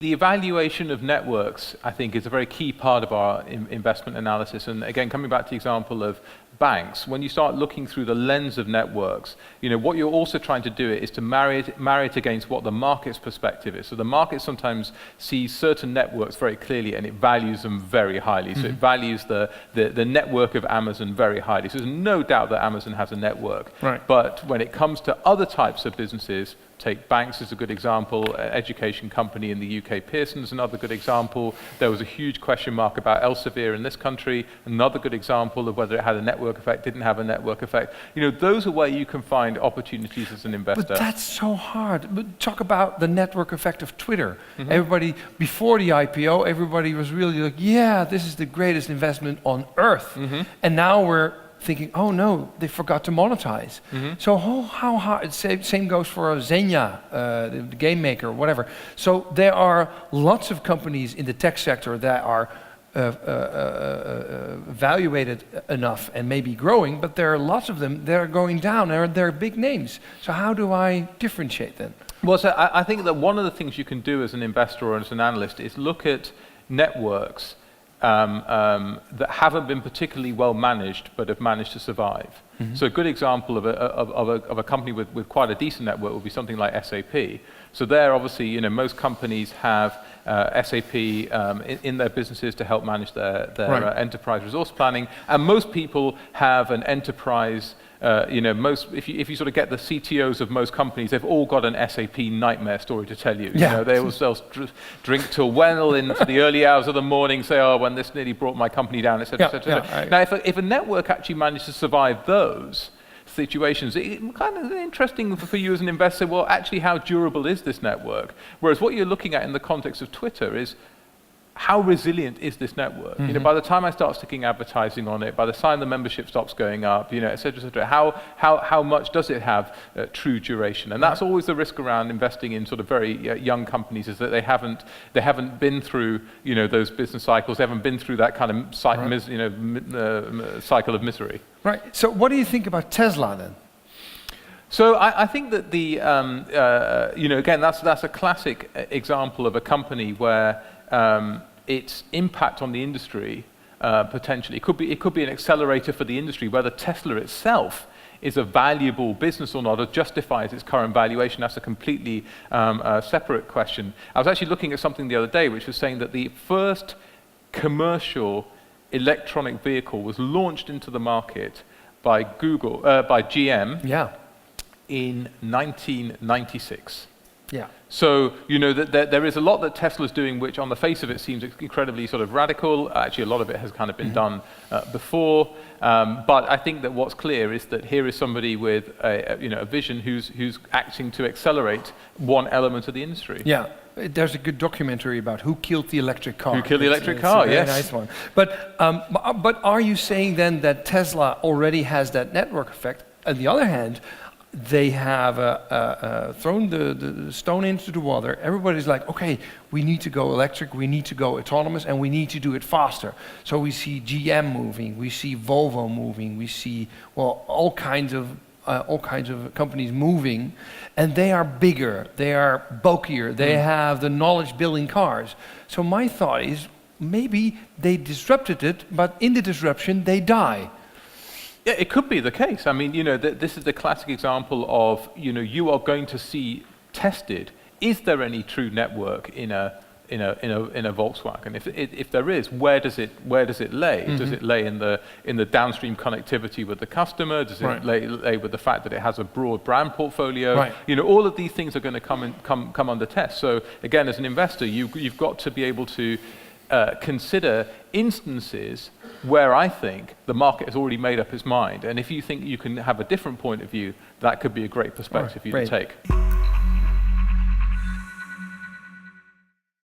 The evaluation of networks, I think, is a very key part of our investment analysis. And again, coming back to the example of banks, when you start looking through the lens of networks, what you're also trying to do is to marry it against what the market's perspective is. So the market sometimes sees certain networks very clearly and it values them very highly. So it values the network of Amazon very highly. So there's no doubt that Amazon has a network. Right. But when it comes to other types of businesses, take banks as a good example, education company in the UK, Pearson's another good example. There was a huge question mark about Elsevier in this country, another good example of whether it had a network effect, didn't have a network effect. Those are where you can find opportunities as an investor. But that's so hard. But talk about the network effect of Twitter. Everybody, before the IPO, everybody was really like, yeah, this is the greatest investment on earth. And now we're thinking, oh no, they forgot to monetize. So how hard, same goes for Zynga, the game maker, whatever. So there are lots of companies in the tech sector that are evaluated enough and maybe growing, but there are lots of them that are going down, they're big names. So how do I differentiate then? Well, so I think that one of the things you can do as an investor or as an analyst is look at networks that haven't been particularly well managed but have managed to survive. So a good example of a company with quite a decent network would be something like SAP. So there, obviously, most companies have SAP in their businesses to help manage their enterprise resource planning, and most people have an enterprise. If you sort of get the CTOs of most companies, they've all got an SAP nightmare story to tell you. They'll drink till well into the early hours of the morning, say, oh, when this nearly brought my company down, etc., etc. Now, if a network actually managed to survive those situations, it's kind of interesting for you as an investor, well, actually, how durable is this network? Whereas what you're looking at in the context of Twitter is, how resilient is this network? By the time I start sticking advertising on it, by the time the membership stops going up, et cetera, how much does it have true duration? And that's always the risk around investing in sort of very young companies, is that they haven't been through those business cycles, they haven't been through that kind of cycle of misery. Right. So what do you think about Tesla then? So I think that again, that's a classic example of a company where its impact on the industry potentially it could be an accelerator for the industry. Whether Tesla itself is a valuable business or not, or justifies its current valuation, that's a completely separate question. I was actually looking at something the other day which was saying that the first commercial electronic vehicle was launched into the market by GM in 1996. Yeah. So, there is a lot that Tesla's doing which on the face of it seems incredibly sort of radical. Actually, a lot of it has kind of been done before. But I think that what's clear is that here is somebody with a vision who's acting to accelerate one element of the industry. Yeah. There's a good documentary about who killed the electric car. Who killed the electric car, yes. It's a very nice one. But are you saying then that Tesla already has that network effect? On the other hand, they have thrown the stone into the water. Everybody's like, okay, we need to go electric, we need to go autonomous, and we need to do it faster. So we see GM moving, we see Volvo moving, we see all kinds of companies moving, and they are bigger, they are bulkier, they have the knowledge building cars. So my thought is maybe they disrupted it, but in the disruption they die. Yeah, it could be the case. I mean, this is the classic example of, you are going to see tested, is there any true network in a Volkswagen? If there is, where does it lay? Does it lay in the downstream connectivity with the customer? Does it lay with the fact that it has a broad brand portfolio? All of these things are going to come under test. So again, as an investor, you've got to be able to consider instances where I think the market has already made up its mind. And if you think you can have a different point of view, that could be a great perspective for you to take.